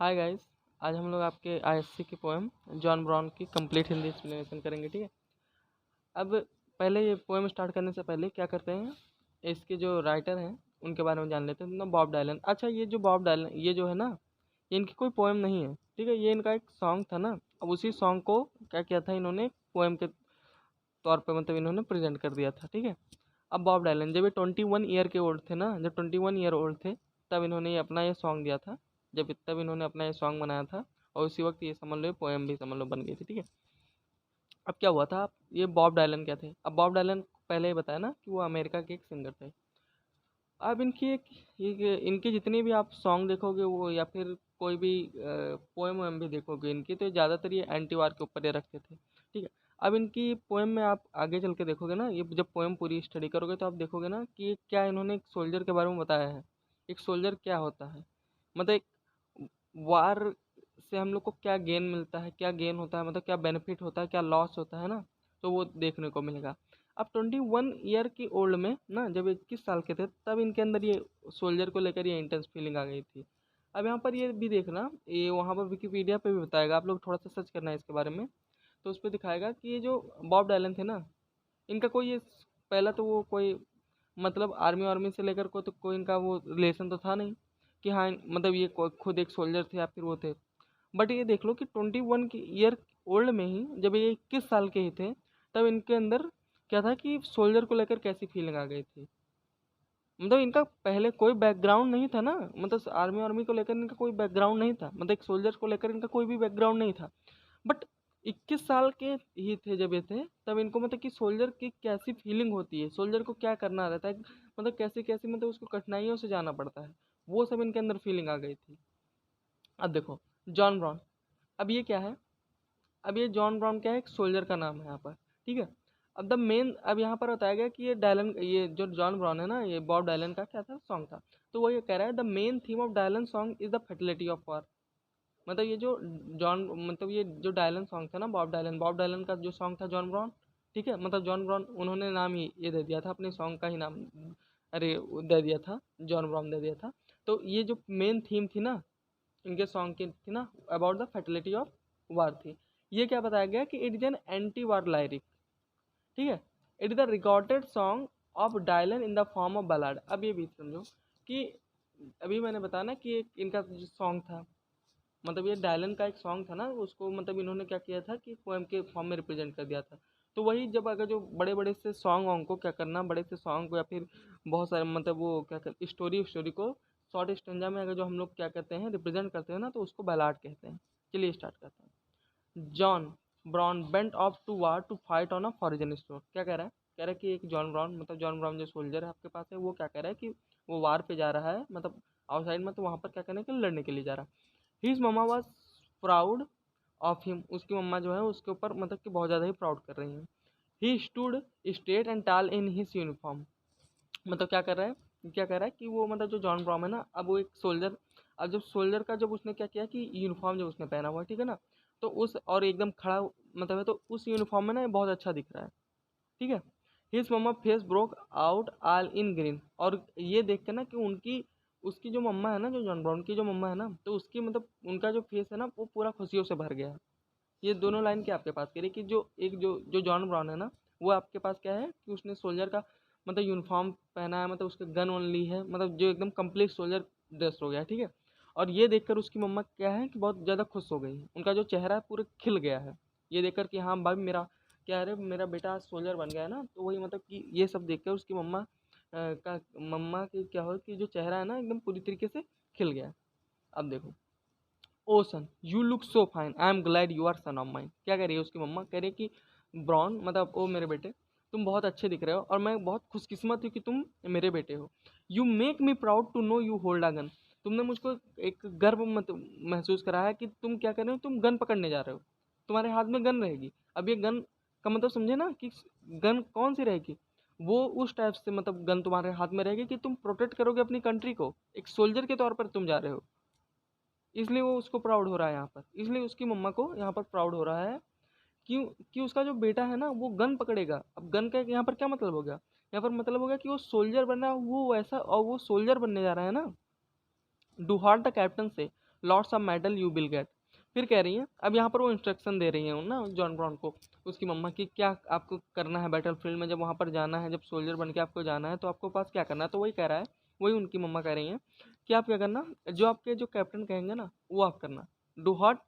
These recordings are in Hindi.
Hi guys. आज हम लोग आपके आईएससी की पोएम जॉन ब्राउन की कंप्लीट हिंदी एक्सप्लेनेशन करेंगे। ठीक है। अब पहले ये पोएम स्टार्ट करने से पहले क्या करते हैं, इसके जो राइटर हैं उनके बारे में जान लेते हैं ना। Bob Dylan. अच्छा, ये जो बॉब डायलन ये जो है ना, ये इनकी कोई पोएम नहीं है। ठीक है, ये इनका एक सॉन्ग था ना। अब उसी सॉन्ग को क्या किया था इन्होंने, पोएम के तौर पे मतलब इन्होंने प्रेजेंट कर दिया था। ठीक है। अब बॉब डायलन जब ये 21 ईयर के ओल्ड थे ना, जब 21 ईयर ओल्ड थे, तब इन्होंने ये अपना ये सॉन्ग दिया था। तब इन्होंने अपना ये सॉन्ग बनाया था, और उसी वक्त ये समझ लो पोएम भी समझ लो बन गई थी। ठीक है। अब क्या हुआ था, ये बॉब डायलन क्या थे। अब बॉब डायलन पहले ही बताया ना कि वो अमेरिका के एक सिंगर थे। अब इनकी इनके जितने भी आप सॉन्ग देखोगे वो, या फिर कोई भी पोएम वोएम भी देखोगे इनकी, तो ज़्यादातर ये एंटी वार के ऊपर ये रखते थे। ठीक है। अब इनकी पोएम में आप आगे चल के देखोगे ना, ये जब पोएम पूरी स्टडी करोगे तो आप देखोगे ना कि क्या इन्होंने एक सोल्जर के बारे में बताया है। एक सोल्जर क्या होता है, मतलब एक वार से हम लोग को क्या गेन मिलता है, क्या गेन होता है, मतलब क्या बेनिफिट होता है, क्या लॉस होता है ना। तो वो देखने को मिलेगा। अब 21 ईयर की ओल्ड में ना, जब 21 साल के थे, तब इनके अंदर ये सोल्जर को लेकर ये इंटेंस फीलिंग आ गई थी। अब यहाँ पर ये भी देखना, ये वहाँ पर विकिपीडिया पे भी बताएगा, आप लोग थोड़ा सा सर्च करना है इसके बारे में। तो उस पर दिखाएगा कि ये जो बॉब डायलन थे ना, इनका कोई ये पहला तो वो कोई मतलब आर्मी वार्मी से लेकर को तो कोई इनका वो रिलेशन तो था नहीं कि हाँ मतलब ये खुद एक सोल्जर थे या फिर वो थे। बट ये देख लो कि 21 ईयर ओल्ड में ही, जब ये 21 साल के ही थे, तब इनके अंदर क्या था कि सोल्जर को लेकर कैसी फीलिंग आ गई थी। मतलब इनका पहले कोई बैकग्राउंड नहीं था ना, मतलब आर्मी आर्मी को लेकर इनका कोई बैकग्राउंड नहीं था, मतलब एक सोल्जर को लेकर इनका कोई भी बैकग्राउंड नहीं था। बट 21 साल के ही थे जब ये थे, तब इनको मतलब कि सोल्जर की कैसी फीलिंग होती है, सोल्जर को क्या करना रहता है, मतलब कैसे कैसे मतलब उसको कठिनाइयों से जाना पड़ता है, वो सब इनके अंदर फीलिंग आ गई थी। अब देखो, जॉन ब्राउन। अब ये क्या है, अब ये जॉन ब्राउन क्या है, एक सोल्जर का नाम है यहाँ पर। ठीक है। अब द मेन, अब यहाँ पर बताया गया कि ये जो जॉन ब्राउन है ना, ये बॉब डायलन का क्या था, सॉन्ग था। तो वो ये कह रहा है, the main theme of Dylan song is the fertility of वार। मतलब ये जो जॉन मतलब ये जो डायलन सॉन्ग था ना, बॉब डायलन का जो सॉन्ग था जॉन ब्राउन। ठीक है, मतलब जॉन ब्राउन उन्होंने नाम ये दे दिया था अपने सॉन्ग का ही नाम। अरे वो दे दिया था, जॉन ब्राउन दे दिया था। तो ये जो मेन थीम थी ना इनके सॉन्ग की, थी ना, about the fertility of war थी। ये क्या बताया गया कि it is an anti war lyric. ठीक है। It is the recorded song of Dylan in the form of ballad. अब ये भी समझो कि अभी मैंने बताया ना कि एक इनका जो सॉन्ग था, मतलब ये डायलन का एक सॉन्ग था ना, उसको मतलब इन्होंने क्या किया था कि पोएम के फॉर्म में रिप्रेजेंट कर दिया था। तो वही जब अगर जो बड़े बड़े से सॉन्ग वॉन्ग को क्या करना, बड़े से सॉन्ग को या फिर बहुत सारे मतलब वो क्या कर स्टोरी स्टोरी को शॉर्ट स्टेंजा में अगर जो हम लोग क्या कहते हैं रिप्रेजेंट करते हैं ना, तो उसको बैलाड कहते हैं। चलिए स्टार्ट करते हैं। John Brown went off to war to fight on a foreign shore. क्या कह रहा है, कह रहा है कि एक जॉन ब्राउन, मतलब जॉन ब्राउन जो सोल्जर है आपके पास है, वो क्या कह रहा है कि वो वार पे जा रहा है, मतलब आउटसाइड में, तो वहाँ पर क्या करने के लिए, लड़ने के लिए जा रहा है। His mama was proud of him. उसकी मम्मा जो है उसके ऊपर मतलब कि बहुत ज़्यादा ही प्राउड कर रही हैं। ही स्टूड स्ट्रेट एंड टाल इन हिज यूनिफॉर्म। मतलब क्या कर रहा है, क्या कह रहा है कि वो मतलब जो जॉन ब्राउन है ना, अब वो एक सोल्जर, अब जब सोल्जर का जब उसने क्या किया कि यूनिफॉर्म जब उसने पहना हुआ है, ठीक है ना, तो उस और एकदम खड़ा मतलब है, तो उस यूनिफॉर्म में ना ये बहुत अच्छा दिख रहा है। ठीक है। His mamma face broke out all in green. और ये देख के ना कि उनकी उसकी जो मम्मा है ना, जो जॉन ब्राउन की जो मम्मा है ना, तो उसकी मतलब उनका जो फेस है ना वो पूरा खुशियों से भर गया है। ये दोनों लाइन क्या आपके पास कह रही है कि जो जॉन ब्राउन है ना, वो आपके पास क्या है कि उसने सोल्जर का मतलब यूनिफॉर्म पहना है, मतलब उसके गन वन ली है, मतलब जो एकदम कंप्लीट सोल्जर ड्रेस हो गया है। ठीक है। और ये देखकर उसकी मम्मा क्या है कि बहुत ज़्यादा खुश हो गई है, उनका जो चेहरा है पूरा खिल गया है। ये देखकर कि हाँ भाई मेरा क्या है, मेरा बेटा सोल्जर बन गया है ना, तो वही मतलब कि ये सब देखकर उसकी मम्मा की क्या हो कि जो चेहरा है ना एकदम पूरी तरीके से खिल गया है। अब देखो, O son you look so fine, I am glad you are son of mine. क्या कह रही है उसकी मम्मा, कह रही है कि ब्राउन मतलब ओ मेरे बेटे, तुम बहुत अच्छे दिख रहे हो और मैं बहुत खुशकिस्मत हूँ कि तुम मेरे बेटे हो। You make me proud to know you hold a gun. तुमने मुझको एक गर्व मत महसूस कराया कि तुम क्या कर रहे हो, तुम गन पकड़ने जा रहे हो, तुम्हारे हाथ में गन रहेगी। अब ये गन का मतलब समझे ना कि गन कौन सी रहेगी, वो उस टाइप से मतलब गन तुम्हारे हाथ में रहेगी कि तुम प्रोटेक्ट करोगे अपनी कंट्री को, एक सोल्जर के तौर पर तुम जा रहे हो। इसलिए वो उसको प्राउड हो रहा है यहाँ पर, इसलिए उसकी मम्मा को यहाँ पर प्राउड हो रहा है। क्यों, कि उसका जो बेटा है ना वो गन पकड़ेगा। अब गन का यहाँ पर क्या मतलब हो गया, यहाँ पर मतलब हो गया कि वो सोल्जर बनना, वो वैसा, और वो सोल्जर बनने जा रहा है ना। डू हार्ट द कैप्टन से lots of medal you will get. फिर कह रही हैं, अब यहाँ पर वो इंस्ट्रक्शन दे रही हैं ना जॉन ब्राउन को, उसकी मम्मा की क्या आपको करना है बैटल फील्ड में, जब वहाँ पर जाना है, जब सोल्जर बन के आपको जाना है तो आपको पास क्या करना है। तो वही कह रहा है, वही उनकी मम्मा कह रही हैं कि आप क्या करना, जो आपके जो कैप्टन कहेंगे ना वो आप करना। डू हॉट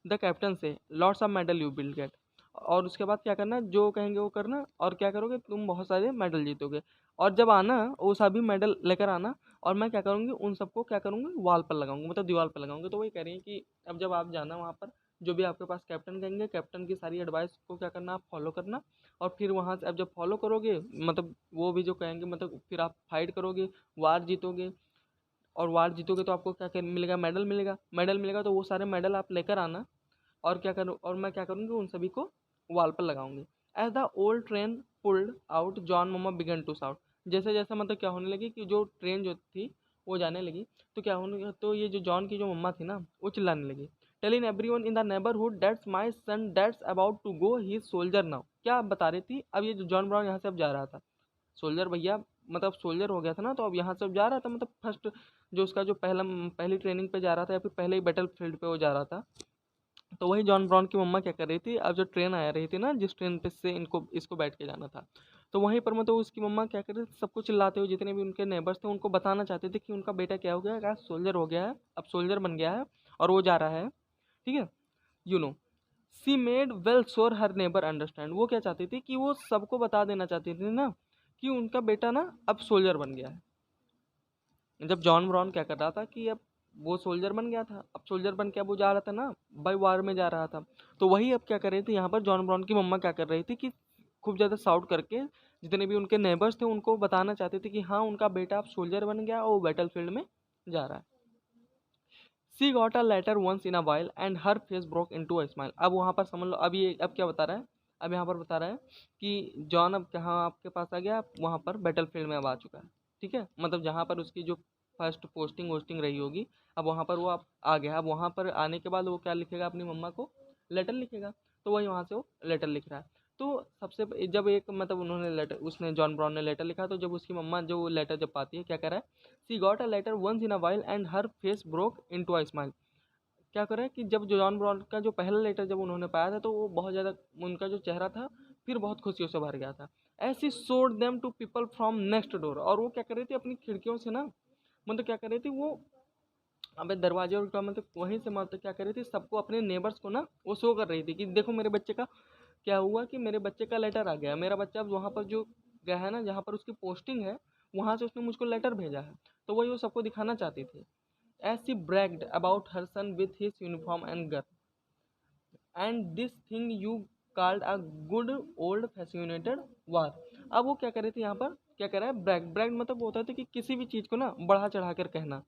द कैप्टन से lots of medal you will get. और उसके बाद क्या करना, जो कहेंगे वो करना, और क्या करोगे तुम बहुत सारे मेडल जीतोगे। और जब आना वो सभी मेडल लेकर आना, और मैं क्या करूँगी उन सबको क्या करूँगी वॉल पर लगाऊंगी, मतलब दीवार पर लगाऊंगी। तो वही कह रही है कि अब जब आप जाना वहाँ पर, जो भी आपके पास कैप्टन कहेंगे, कैप्टन की सारी एडवाइस को क्या करना, आप फॉलो करना। और फिर वहाँ से अब जब फॉलो करोगे, मतलब वो भी जो कहेंगे, मतलब फिर आप फाइट करोगे, वार जीतोगे। और वार जीतोगे तो आपको क्या मिलेगा, मेडल मिलेगा। मेडल मिलेगा तो वो सारे मेडल आप लेकर आना। और क्या करूँ, और मैं क्या करूँगी उन सभी को वॉल पर लगाऊंगी। As the old train pulled out John mamma began to shout. जैसे जैसे मतलब क्या होने लगी कि जो ट्रेन जो थी वो जाने लगी, तो क्या होने लगा, तो ये जो जॉन की जो मम्मा थी ना वो चिल्लाने लगी। Telling everyone in the neighbourhood that's my son that's about to go he soldier now. क्या बता रही थी, अब ये जो जॉन ब्राउन यहाँ से अब जा रहा था, सोल्जर भैया, मतलब सोल्जर हो गया था ना, तो अब यहाँ से अब जा रहा था, मतलब फर्स्ट जो उसका जो पहली ट्रेनिंग पे जा रहा था, या फिर पहले ही बैटल फील्ड पे वो जा रहा था। तो वही जॉन ब्राउन की मम्मा क्या कर रही थी, अब जो ट्रेन आ रही थी ना, जिस ट्रेन पे से इनको इसको बैठ के जाना था, तो वहीं पर मतलब उसकी मम्मा क्या कर रही थी, सबको चिल्लाते हुए, जितने भी उनके नेबर्स थे उनको बताना चाहते थे कि उनका बेटा क्या हो गया, क्या सोल्जर हो गया है, अब सोल्जर बन गया है और वो जा रहा है। ठीक है, you know C made well sure her neighbour understand. वो क्या चाहती थी कि वो सबको बता देना चाहती थी ना कि उनका बेटा ना अब सोल्जर बन गया है। जब जॉन ब्राउन क्या कर रहा था कि अब वो सोल्जर बन गया था, अब सोल्जर बन के अब वो जा रहा था ना भाई, वार में जा रहा था। तो वही अब क्या कर रही थी यहाँ पर, जॉन ब्राउन की मम्मा क्या कर रही थी कि खूब ज़्यादा साउट करके जितने भी उनके नेबर्स थे उनको बताना चाहते थे कि हाँ उनका बेटा अब सोल्जर बन गया और वो बैटल फील्ड में जा रहा है। She got a letter once in a while and her face broke into a smile. अब वहाँ पर समझ लो, अब ये अब क्या बता रहा है, अब यहाँ पर बता रहा है कि जॉन अब कहाँ आपके पास आ गया, वहाँ पर बैटल फील्ड में अब आ चुका है। ठीक है, मतलब जहाँ पर उसकी जो फर्स्ट पोस्टिंग वोस्टिंग रही होगी, अब वहाँ पर वो अब आ गया। अब वहाँ पर आने के बाद वो क्या लिखेगा, अपनी मम्मा को लेटर लिखेगा। तो वही वहाँ से वो लेटर लिख रहा है। तो जब एक मतलब उन्होंने लेटर, उसने जॉन ब्राउन ने लेटर लिखा, तो जब उसकी मम्मा जो लेटर जब पाती है, क्या कह रहा है, she got a letter once in a while and her face broke into a smile. क्या करें कि जब जॉन ब्राउन का जो पहला लेटर जब उन्होंने पाया था, तो वो बहुत ज़्यादा, उनका जो चेहरा था फिर बहुत खुशियों से भर गया था। ऐसी showed them to people from next door. और वो क्या कर रही थी अपनी खिड़कियों से ना, मतलब क्या कर रही थी वो, अबे दरवाजे और का मतलब वहीं से, मतलब क्या कर रही थी, सबको अपने नेबर्स को ना वो शो कर रही थी कि देखो मेरे बच्चे का क्या हुआ, कि मेरे बच्चे का लेटर आ गया, मेरा बच्चा अब वहाँ पर जो गया है ना, जहाँ पर उसकी पोस्टिंग है, वहाँ से उसने मुझको लेटर भेजा है। तो वही वो सबको दिखाना चाहती थी। as she bragged about her son with his uniform and gun. And this thing you called a good old fascinated war। अब वो क्या कर रही थी यहाँ पर, क्या कर रहा है, ब्रैग। ब्रैग मतलब होता है कि किसी भी चीज़ को ना बढ़ा चढ़ा कर कहना।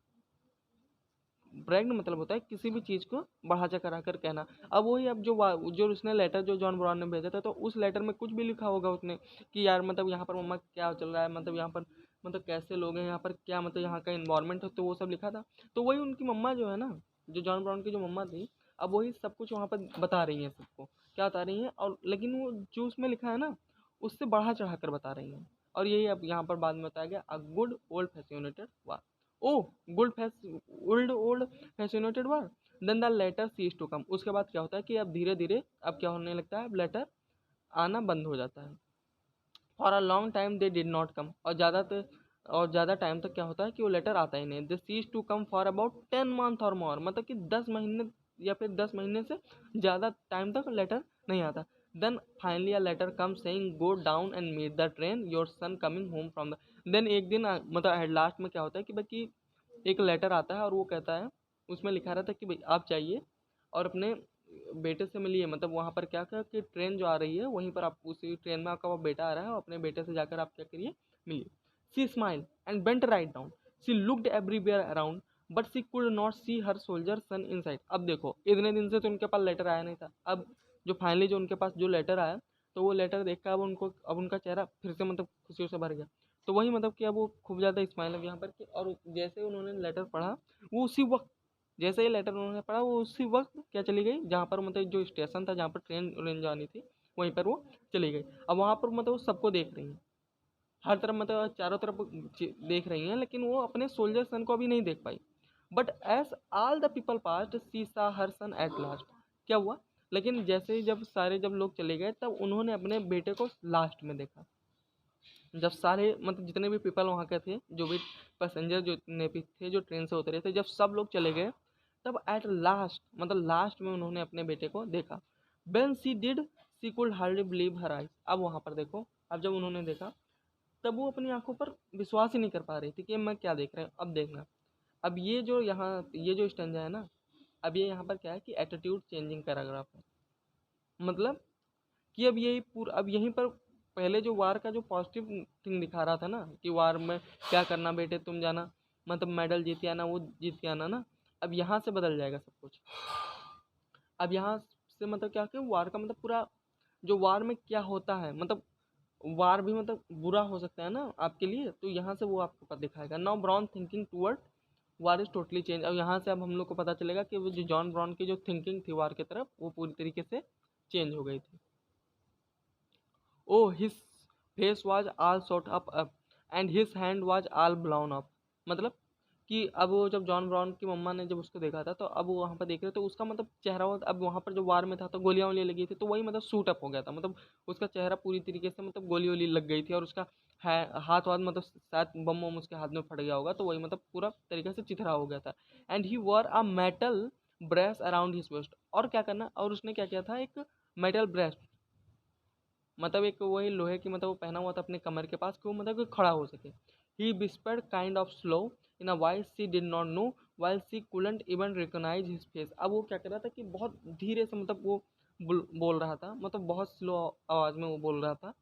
ब्रैग मतलब होता है किसी भी चीज़ को बढ़ा चढ़ा कर कहना। अब वही, अब जो उसने लेटर जो जॉन ब्राउन ने भेजा था, तो उस लेटर में कुछ भी लिखा होगा उसने कि यार मतलब यहाँ पर मम्मा क्या चल रहा है, मतलब यहाँ पर मतलब कैसे लोग हैं यहाँ पर, क्या मतलब यहाँ का इन्वायरमेंट है, तो वो सब लिखा था। तो वही उनकी मम्मा जो है ना, जो जॉन ब्राउन की जो मम्मा थी, अब वही सब कुछ वहाँ पर बता रही हैं सबको, क्या बता रही हैं, और लेकिन वो जो उसमें लिखा है ना उससे बढ़ा चढ़ा कर बता रही हैं। और यही अब यहाँ पर बाद में बताया गया, a good old fascinated war. Oh good old fascinated war. Then the letter cease to come. उसके बाद क्या होता है कि अब धीरे धीरे अब क्या होने लगता है, अब लेटर आना बंद हो जाता है। For a long time they did not come. और ज़्यादा टाइम तक क्या होता है कि वो लेटर आता ही नहीं। They ceased to come for about 10 month और मोर। मतलब कि 10 महीने या फिर 10 महीने से ज़्यादा टाइम तक लेटर नहीं आता। Then finally a letter come saying go down and meet the train your son coming home from the. देन एक दिन मतलब लास्ट में क्या होता है कि भाई एक लेटर आता है, और वो कहता है, उसमें लिखा रहता है कि भाई आप जाइए और अपने बेटे से मिलिए। मतलब वहाँ पर क्या क्या कि ट्रेन जो आ रही है वहीं पर आप, उसी ट्रेन में आपका वो बेटा आ रहा है, और अपने बेटे से जाकर आप क्या करिए, मिलिए। She smile and bent right down. She looked everywhere around but she could not see her soldier son inside. अब देखो इतने दिन से तो उनके पास लेटर आया नहीं था, अब जो फाइनली जो उनके पास जो लेटर आया, तो वो लेटर देखकर अब उनका चेहरा फिर से मतलब खुशियों से भर गया। तो वही मतलब कि अब वो खूब ज़्यादा स्माइल है यहाँ पर कि, और जैसे उन्होंने लेटर पढ़ा, वो उसी वक्त, जैसे ही लेटर उन्होंने पढ़ा, वो उसी वक्त क्या चली गई, जहाँ पर मतलब जो स्टेशन था जहाँ पर ट्रेन जानी थी, वहीं पर वो चली गई। अब वहाँ पर मतलब वो सबको देख रही हैं, हर तरफ मतलब चारों तरफ देख रही हैं, लेकिन वो अपने सोल्जर सन को अभी नहीं देख पाई। But as all the people passed she saw her sun at last. क्या हुआ, लेकिन जैसे ही जब लोग चले गए तब उन्होंने अपने बेटे को लास्ट में देखा। जब सारे मतलब जितने भी पीपल वहाँ के थे, जो भी पैसेंजर जितने भी थे जो ट्रेन से उतरे थे, जब सब लोग चले गए तब एट लास्ट मतलब लास्ट में उन्होंने अपने बेटे को देखा। When she did she could hardly believe her eyes. अब वहाँ पर देखो, अब जब उन्होंने देखा तब वो अपनी आंखों पर विश्वास ही नहीं कर पा रही थी कि मैं क्या देख रहे हैं। अब देखना, अब ये जो स्टैंजा है ना, अब ये यहाँ पर क्या है कि एटीट्यूड चेंजिंग पैराग्राफ है। मतलब कि अब यहीं पर पहले जो वार का जो पॉजिटिव थिंग दिखा रहा था ना कि वार में क्या करना बेटे, तुम जाना मतलब मेडल जीत के आना, वो जीत के आना ना, अब यहाँ से बदल जाएगा सब कुछ। अब यहाँ से मतलब क्या कि वार का मतलब पूरा जो वार में क्या होता है, मतलब वार भी मतलब बुरा हो सकता है ना आपके लिए, तो यहाँ से वो आपको पता दिखाएगा। Now brown thinking toward war is totally change. अब यहाँ से अब हम लोग को पता चलेगा कि वो जो जॉन ब्राउन की जो थिंकिंग थी वार की तरफ, वो पूरी तरीके से चेंज हो गई थी। Oh, his face was all shot up and his hand was all blown up। मतलब कि अब वो जब जॉन ब्राउन की मम्मा ने जब उसको देखा था तो अब वो वहाँ पर देख रहे तो उसका मतलब चेहरा अब वहाँ पर जो वार में था तो गोलियाँ वोलियाँ लगी थी, तो वही मतलब सूट अप हो गया था। मतलब उसका चेहरा पूरी तरीके से मतलब गोली वोली लग गई थी और उसका हाथ वाथ मतलब शायद बम वम उसके हाथ में फट गया होगा, तो वही मतलब पूरा तरीके से चिथरा हो गया था। And he wore a metal brace around his waist. और क्या करना, और उसने क्या किया था, एक मेटल ब्रेस मतलब एक वही लोहे की मतलब वो पहना हुआ था अपने कमर के पास कि वो मतलब कि खड़ा हो सके। He whispered kind of slow in a voice she did not know while she couldn't even recognise his face. अब वो क्या कर रहा था कि बहुत धीरे से मतलब वो बोल रहा था, मतलब बहुत स्लो आवाज में वो बोल रहा था।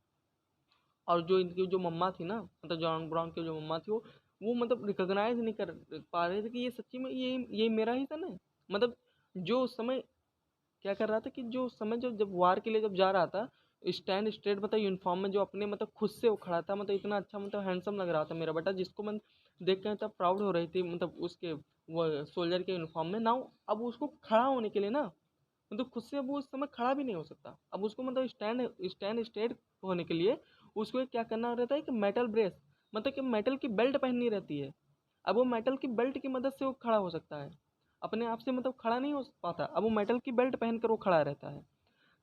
और जो इनकी जो मम्मा थी ना, मतलब जॉन ब्राउन की जो मम्मा थी, वो मतलब रिकॉग्नाइज नहीं कर पा रहे थे कि ये सच्ची में ये मेरा ही सन है। मतलब जो उस समय क्या कर रहा था कि जो समय जब वार के लिए जब जा रहा था, स्टैंड स्ट्रेट मतलब यूनिफॉर्म में जो अपने मतलब खुद से वो खड़ा था, मतलब इतना अच्छा मतलब हैंडसम लग रहा था मेरा बेटा, जिसको मैं देख कर तब प्राउड हो रही थी मतलब उसके वो सोल्जर के यूनिफॉर्म में। नाउ अब उसको खड़ा होने के लिए ना, मतलब खुद से अब वो उस समय खड़ा भी नहीं हो सकता। अब उसको मतलब स्टैंड स्ट्रेट होने के लिए उसको क्या करना रहता है कि मेटल ब्रेस मतलब कि मेटल की बेल्ट पहननी रहती है। अब वो मेटल की बेल्ट की मदद से वो खड़ा हो सकता है, अपने आप से मतलब खड़ा नहीं हो पाता। अब वो मेटल की बेल्ट पहनकर वो खड़ा रहता है।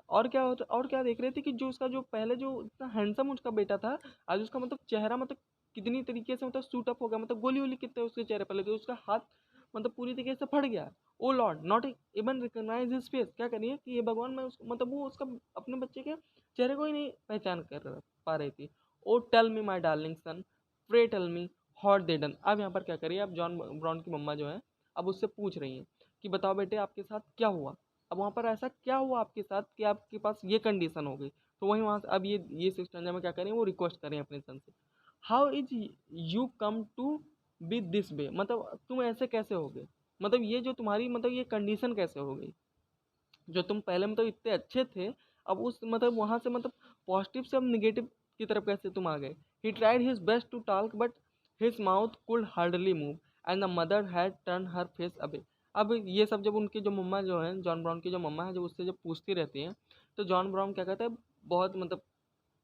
और क्या होता, और क्या देख रहे थे कि जो उसका जो पहले जो इतना हैंडसम उसका बेटा था, आज उसका मतलब चेहरा मतलब कितनी तरीके से मतलब सूट अप हो गया, मतलब गोली वोली कितने उसके चेहरे पर लगे, उसका हाथ मतलब पूरी तरीके से फट गया। O lord not even recognise his face. क्या करिए कि ये भगवान, मैं उसको मतलब वो उसका अपने बच्चे के चेहरे को ही नहीं पहचान कर पा रही थी। Oh tell me my darling son, pray tell me what they done. अब यहाँ पर क्या करिए, अब जॉन ब्राउन की मम्मा जो है अब उससे पूछ रही हैं कि बताओ बेटे आपके साथ क्या हुआ। अब वहाँ पर ऐसा क्या हुआ आपके साथ कि आपके पास ये कंडीशन हो गई। तो वहीं वहाँ से अब ये सिस्टम में क्या करें, वो रिक्वेस्ट करें अपने सन से, how is you come to be this way. मतलब तुम ऐसे कैसे हो गए, मतलब ये जो तुम्हारी मतलब ये कंडीशन कैसे हो गई, जो तुम पहले मतलब इतने अच्छे थे, अब उस मतलब वहाँ से मतलब पॉजिटिव से अब निगेटिव की तरफ कैसे तुम आ गए। He tried his best to talk but his mouth could hardly move and the mother had turn her face away. अब ये सब जब उनकी जो मम्मा जो है, जॉन ब्राउन की जो मम्मा है, जब उससे जब पूछती रहती हैं तो जॉन ब्राउन क्या कहता है, बहुत मतलब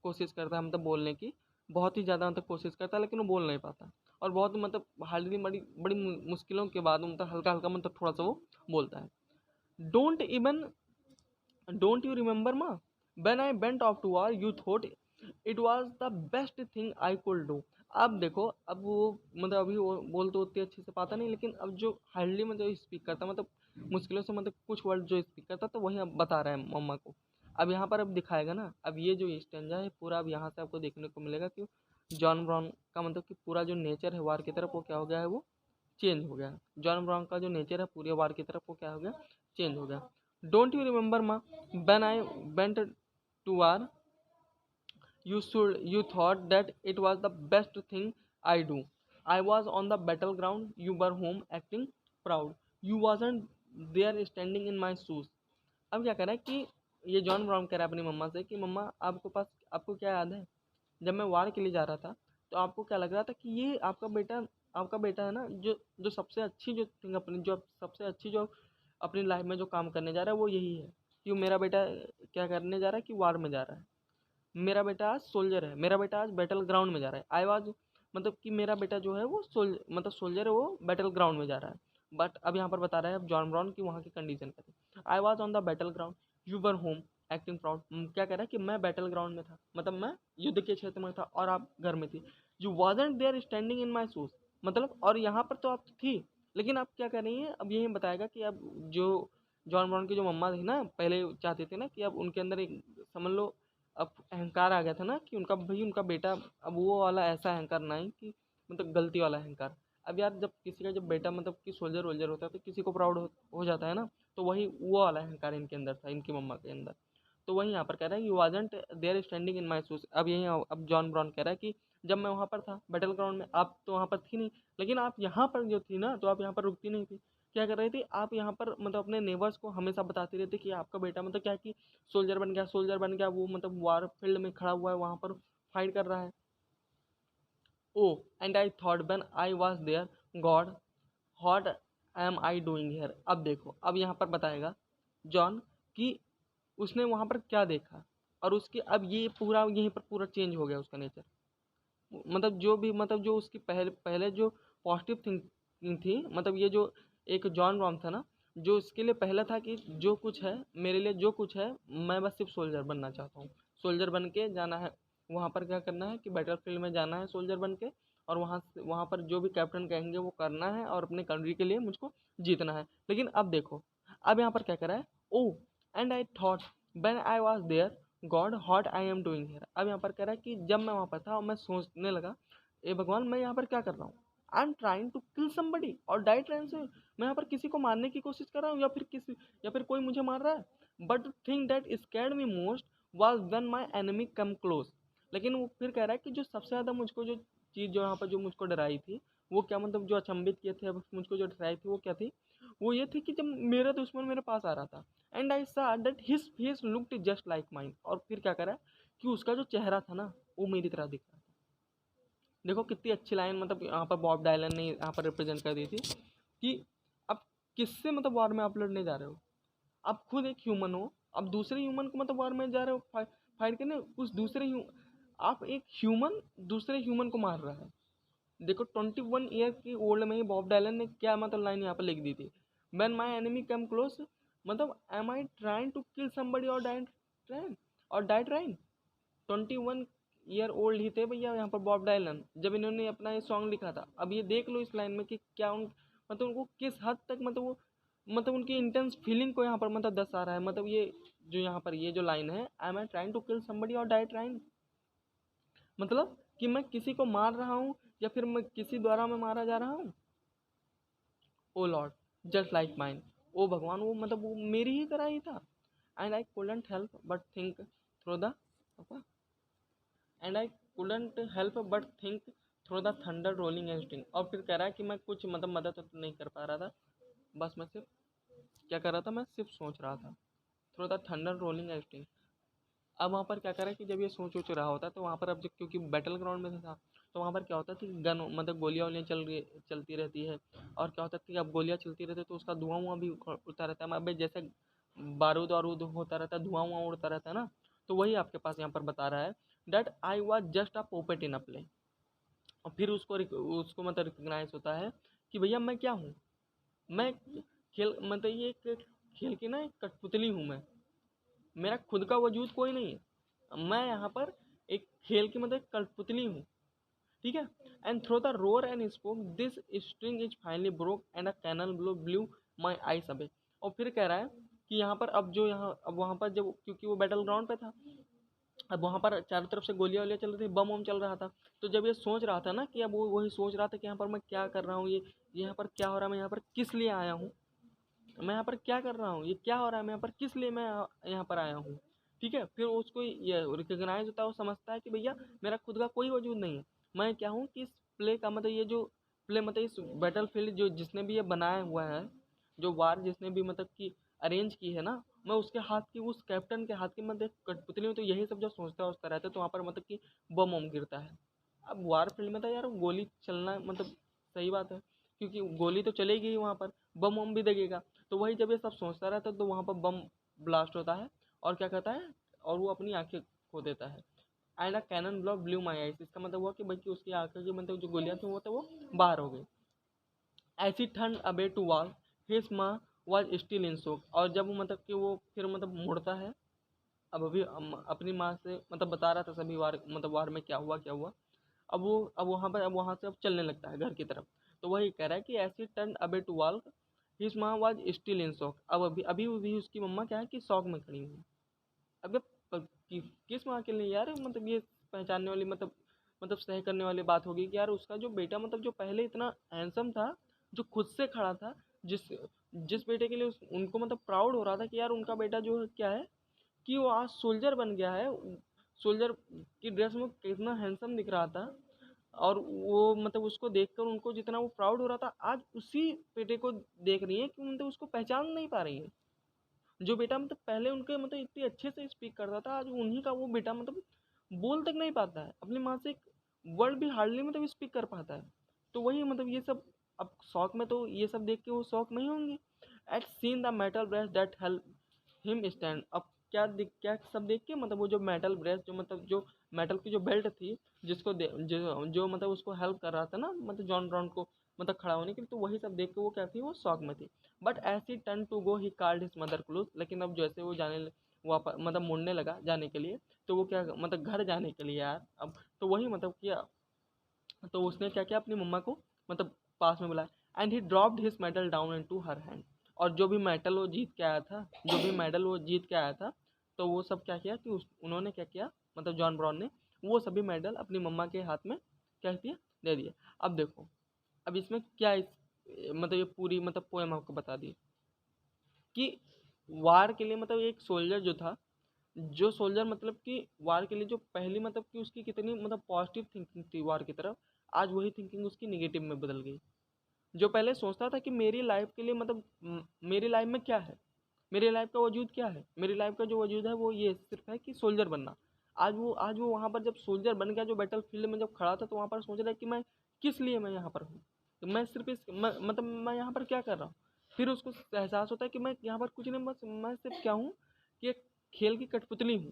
कोशिश करता है मतलब बोलने की, बहुत ही ज़्यादा मतलब कोशिश करता है, लेकिन वो बोल नहीं पाता। और बहुत मतलब हार्डली बड़ी बड़ी मुश्किलों के बाद मतलब हल्का हल्का मतलब थोड़ा सा वो बोलता है। Don't even don't you remember माँ, when I went off to war you thought it was the best thing I could do. अब देखो, अब वो मतलब अभी वो बोल तो उतने अच्छे से पाता नहीं, लेकिन अब जो हार्डली मतलब स्पीक करता मतलब मुश्किलों से मतलब कुछ वर्ड जो स्पीक करता, तो वही अब बता रहा है मम्मा को। अब यहाँ पर अब दिखाएगा ना, अब ये जो स्टेंजा है पूरा, अब यहाँ से आपको देखने को मिलेगा कि जॉन ब्राउन का मतलब कि पूरा जो नेचर है वार की तरफ वो क्या हो गया है, वो चेंज हो गया। जॉन ब्राउन का जो नेचर है पूरे वार की तरफ वो क्या हो गया, चेंज हो गया। डोंट यू रिमेंबर माँ, when I went to war you thought that it was the best thing I do। I was on the battleground, you were home acting proud, you wasn't there standing in my shoes। अब क्या कह रहा है कि ये जॉन ब्राउन कह रहा है अपनी मम्मा से कि मम्मा आपको क्या याद है, जब मैं वार के लिए जा रहा था तो आपको क्या लग रहा था कि ये आपका बेटा है ना, जो जो सबसे अच्छी जो थिंग अपनी जो सबसे अच्छी जो अपनी लाइफ में जो काम करने जा रहा है वो यही है कि मेरा बेटा क्या करने जा रहा है कि वार में जा रहा है। मेरा बेटा आज सोल्जर है, मेरा बेटा आज बैटल ग्राउंड में जा रहा है। आई वाज मतलब कि मेरा बेटा जो है वो मतलब सोल्जर है, वो बैटल ग्राउंड में जा रहा है। बट अब यहाँ पर बता रहा है अब जॉन ब्राउन की वहाँ की कंडीशन क्या थी। I was on the battle ground, you were home acting proud. क्या कह रहा है कि मैं बैटल ग्राउंड में था, मतलब मैं युद्ध के क्षेत्र में था और आप घर में थी। You wasn't there standing in my shoes, मतलब और यहाँ पर तो आप थी, लेकिन आप क्या कर रही हैं। अब यही बताएगा कि अब जो जॉन ब्राउन की जो मम्मा थी ना, पहले चाहते थे ना कि अब उनके अंदर एक समझ लो अब अहंकार आ गया था ना कि उनका भाई उनका बेटा, अब वो वाला ऐसा अहंकार ना ही कि मतलब गलती वाला अहंकार। अब यार जब किसी का जब बेटा मतलब कि सोल्जर वोल्जर होता है तो किसी को प्राउड हो जाता है ना, तो वही वो वाला अहंकार इनके अंदर था, इनकी मम्मा के अंदर। तो वही यहाँ पर कह रहा है you wasn't there standing in my shoes. अब यही अब जॉन ब्राउन कह रहा है कि जब मैं वहाँ पर था बैटल ग्राउंड में, आप तो वहाँ पर थी नहीं, लेकिन आप यहाँ पर जो थी ना तो आप यहाँ पर रुकती नहीं थी। क्या कर रही थी आप यहाँ पर, मतलब अपने नेबर्स को हमेशा बताती रहती कि आपका बेटा मतलब क्या कि सोल्जर बन गया, सोल्जर बन गया, वो मतलब वार फील्ड में खड़ा हुआ है, वहाँ पर फाइट कर रहा है। Oh and I thought when I was there, God what am I doing here. अब देखो अब यहाँ पर बताएगा जॉन कि उसने वहाँ पर क्या देखा, और उसके अब ये पूरा यहीं पर पूरा चेंज हो गया उसका नेचर। मतलब जो भी मतलब जो उसकी पहले पहले जो पॉजिटिव थिंकिंग थी, मतलब ये जो एक जॉन रॉम था ना, जो इसके लिए पहला था कि जो कुछ है मेरे लिए, जो कुछ है मैं बस सिर्फ सोल्जर बनना चाहता हूँ, सोल्जर बन के जाना है वहाँ पर, क्या करना है कि बैटल फील्ड में जाना है सोल्जर बन के, और वहाँ पर जो भी कैप्टन कहेंगे वो करना है और अपने कंट्री के लिए मुझको जीतना है। लेकिन अब देखो अब यहाँ पर क्या करा है, oh and I thought when I was there, God what I am doing here. अब यहाँ पर कह रहा है कि जब मैं वहाँ पर था और मैं सोचने लगा, ए भगवान मैं यहाँ पर क्या कर रहा हूँ। I am trying to kill somebody or die trying से, मैं यहाँ पर किसी को मारने की कोशिश कर रहा हूँ या फिर कोई मुझे मार रहा है। But thing that scared me most was when my enemy come close. लेकिन वो फिर कह रहा है कि जो सबसे ज़्यादा मुझको जो चीज़ जो यहाँ पर जो मुझको डराई थी, वो क्या मतलब जो अचंभित किए थे मुझको जो डराई थी वो क्या थी, वो ये थी कि जब मेरा दुश्मन मेरे पास आ रहा था, एंड आई सा that his face looked just like mine. और फिर क्या करा कि उसका जो चेहरा था ना वो मेरी तरह दिख रहा था। देखो कितनी अच्छी लाइन मतलब यहाँ पर बॉब डायलन ने यहाँ पर रिप्रेजेंट कर दी थी कि अब किससे मतलब वार में आप लड़ने जा रहे हो, आप खुद एक ह्यूमन हो, आप दूसरे ह्यूमन को मतलब वार में जा रहे हो फाइट करने, उस दूसरे आप एक ह्यूमन दूसरे ह्यूमन को मार रहा है। देखो 21 ईयर की ओल्ड में ही बॉब डायलन ने क्या मतलब लाइन यहाँ पर लिख दी थी, when my enemy come close, मतलब am I trying to kill somebody or die trying. 21 year old ही थे भैया यहाँ पर बॉब डायलन जब इन्होंने अपना ये सॉन्ग लिखा था। अब ये देख लो इस लाइन में कि क्या उन मतलब उनको किस हद तक मतलब वो मतलब उनकी इंटेंस फीलिंग को यहाँ पर मतलब दर्शा रहा है। मतलब ये जो यहाँ पर ये जो लाइन है, I am trying to kill somebody or die trying, मतलब कि मैं किसी को मार रहा हूँ या फिर मैं किसी द्वारा मैं मारा जा रहा हूँ। ओ लॉर्ड जस्ट लाइक माइन, ओ भगवान वो मतलब वो मेरी ही तरह ही था। And I couldn't help but think through the and I couldn't help but think through the thunder rolling and sting. और फिर कह रहा है कि मैं कुछ मतलब मदद तो नहीं कर पा रहा था, बस मैं सिर्फ क्या कर रहा था, मैं सिर्फ सोच रहा था, through the thunder rolling and sting. अब वहाँ पर क्या करा कि जब ये सोच रहा होता तो वहाँ पर अब जब क्योंकि बैटल ग्राउंड में था तो वहाँ पर क्या होता था कि गन मतलब गोलियाँ वोलियाँ चलती रहती है, और क्या होता था कि अब गोलियाँ चलती रहती है तो उसका धुआं वुआं भी उड़ता रहता है। अब जैसे बारूद वारूद होता रहता है, धुआं वुआं उड़ता रहता है ना, तो वही आपके पास यहाँ पर बता रहा है that I was just a puppet in a play. और फिर उसको मतलब रिकग्नाइज होता है कि भैया मैं क्या हूँ, मैं खेल मतलब ये एक खेल की ना एक कठपुतली हूँ मैं, मेरा खुद का वजूद कोई नहीं है, मैं यहाँ पर एक खेल की मतलब कठपुतली हूँ। ठीक है। And through the roar and smoke this string is finally broke and a cannon blew my eyes away. और फिर कह रहा है कि यहाँ पर अब जो यहाँ अब वहाँ पर जब क्योंकि वो बैटल ग्राउंड पे था, अब वहाँ पर चारों तरफ से गोलियां वोलियां चल रही थी, बम वम चल रहा था। तो जब ये सोच रहा था ना कि अब वो वही सोच रहा था कि यहाँ पर मैं क्या कर रहा हूँ, ये यहाँ पर क्या हो रहा है, मैं यहाँ पर किस लिए आया हूँ, मैं यहाँ पर क्या कर रहा हूँ, ये क्या हो रहा है, मैं यहाँ पर किस लिए मैं यहाँ पर आया हूँ। ठीक है। फिर उसको ये रिकग्नाइज होता है, वो समझता है कि भैया मेरा खुद का कोई वजूद नहीं है, मैं क्या हूँ कि इस प्ले का मतलब ये जो प्ले मतलब इस बैटल फील्ड जो जिसने भी ये बनाया हुआ है, जो वार जिसने भी मतलब कि अरेंज की है ना, मैं उसके हाथ की उस कैप्टन के हाथ की मतलब कठपुतली हूँ। तो यही सब जो सोचता है उसका रहता है, तो वहाँ पर मतलब कि बम वम गिरता है। अब वार फील्ड में था यार गोली चलना मतलब सही बात है, क्योंकि गोली तो चलेगी ही वहाँ पर, बम वम भी दगेगा। तो वही जब ये सब सोचता रहता है तो वहाँ पर बम ब्लास्ट होता है, और क्या कहता है, और वो अपनी आंखें खो देता है। And a cannon block blew my eyes, इसका मतलब हुआ कि भाई कि उसकी आंखें की मतलब जो गोलियां थी वो तो वो बाहर हो गई। As he turn away to wall हिज माँ वॉज स्टिल इन शॉक। और जब वो मतलब कि वो फिर मतलब मुड़ता है, अब अभी अपनी माँ से मतलब बता रहा था सभी वार मतलब वार में क्या हुआ क्या हुआ। अब वहाँ पर अब वहाँ से अब चलने लगता है घर की तरफ। तो वही कह रहा है कि ऐसी टर्न अबे टू वॉल हिज माँ वाज स्टिल इन शॉक। अब अभी अभी भी उसकी मम्मा क्या है कि शॉक में खड़ी हुई है। अब ये किस माँ के लिए यार मतलब ये पहचानने वाली मतलब सह करने वाली बात होगी कि यार उसका जो बेटा मतलब जो पहले इतना हैंडसम था, जो खुद से खड़ा था, जिस जिस बेटे के लिए उनको मतलब प्राउड हो रहा था कि यार उनका बेटा जो है क्या है कि वो आज सोल्जर बन गया है। सोल्जर की ड्रेस में कितना हैंडसम दिख रहा था, और वो मतलब उसको देखकर उनको जितना वो प्राउड हो रहा था, आज उसी बेटे को देख रही है कि मतलब उसको पहचान नहीं पा रही है। जो बेटा मतलब पहले उनके मतलब इतने अच्छे से स्पीक करता था, आज उन्हीं का वो बेटा मतलब बोल तक नहीं पाता है, अपनी माँ से एक वर्ड भी हार्डली मतलब स्पीक कर पाता है। तो वही मतलब ये सब अब शौक में तो ये सब देख के वो शौक नहीं होंगी। At seeing the metal brace that help him stand. अब क्या सब देख के मतलब वो जो मेटल ब्रेस्ट जो मतलब जो मेटल की जो बेल्ट थी, जो मतलब उसको हेल्प कर रहा था ना मतलब जॉन ब्राउन को मतलब खड़ा होने के लिए, तो वही सब देख के वो क्या थी, वो शौक में थी। But as he turn to go he called his mother close. लेकिन अब जैसे वो वापस मतलब मुड़ने लगा जाने के लिए, तो वो क्या मतलब घर जाने के लिए यार अब, तो वही मतलब किया, तो उसने क्या किया अपनी मम्मा को मतलब पास में बुलाया, and he dropped his medal down into her hand. और जो भी मेडल वो जीत के आया था, जो भी मेडल वो जीत के आया था, तो वो सब क्या किया कि उन्होंने क्या किया मतलब जॉन ब्राउन ने वो सभी मेडल अपनी मम्मा के हाथ में क्या दिया, दे दिया। अब देखो, अब इसमें क्या मतलब ये पूरी मतलब पोएम आपको बता दी कि वार के लिए मतलब एक सोल्जर जो था, जो सोल्जर मतलब कि वार के लिए जो पहली मतलब कि उसकी कितनी मतलब पॉजिटिव थिंकिंग थी वार की तरफ, आज वही थिंकिंग उसकी निगेटिव में बदल गई। जो पहले सोचता था कि मेरी लाइफ के लिए मतलब मेरी लाइफ में क्या है, मेरी लाइफ का वजूद क्या है, मेरी लाइफ का जो वजूद है वो ये सिर्फ है कि सोल्जर बनना। आज वो वहाँ पर जब सोल्जर बन गया, जो बैटल फील्ड में जब खड़ा था, तो वहाँ पर सोच रहा है कि मैं किस लिए मैं यहाँ पर हूँ, तो मैं सिर्फ मतलब मैं यहाँ पर क्या कर रहा हूँ। फिर उसको एहसास होता है कि मैं यहाँ पर कुछ नहीं, बस मैं सिर्फ क्या हूँ कि एक खेल की कठपुतली हूँ।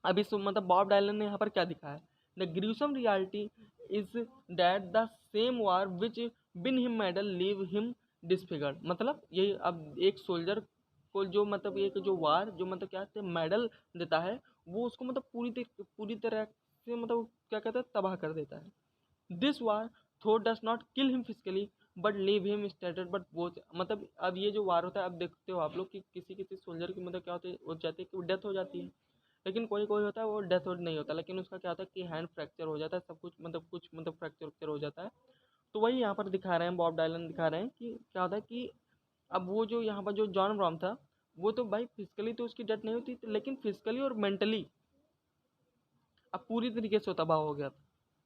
अब इस मतलब बॉब डायलन ने यहाँ पर क्या दिखाया, the gruesome reality is that the same war which been him medal leave him disfigured. मतलब ये अब एक सोल्जर को जो मतलब एक जो वार जो मतलब क्या कहते हैं मेडल देता है, वो उसको मतलब पूरी तरह से मतलब क्या कहते हैं तबाह कर देता है। दिस वार थो does not kill him physically but leave him stated but both. मतलब अब ये जो वार होता है, अब देखते हो आप लोग कि किसी किसी सोल्जर की मतलब क्या होती है, हो जाती है कि वो डेथ हो जाती है। लेकिन कोई कोई होता है वो डेथ नहीं होता, लेकिन उसका क्या होता है कि हैंड फ्रैक्चर हो जाता है, सब कुछ मतलब फ्रैक्चर हो जाता है। तो वही यहाँ पर दिखा रहे हैं, बॉब डायलन दिखा रहे हैं कि क्या होता है कि अब वो जो यहाँ पर जो जॉन ब्राउन था, वो तो भाई फिजिकली तो उसकी डेथ नहीं हुई थी, लेकिन फिजिकली और मेंटली अब पूरी तरीके से वो तबाह हो गया था।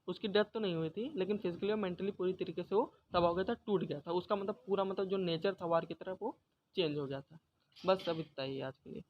उसकी डेथ तो नहीं हुई थी, लेकिन फिजिकली और मेंटली पूरी तरीके से वो तबाह हो गया था, टूट गया था उसका मतलब पूरा मतलब जो नेचर था वार की तरफ वो चेंज हो गया था। बस अब इतना ही आज के लिए।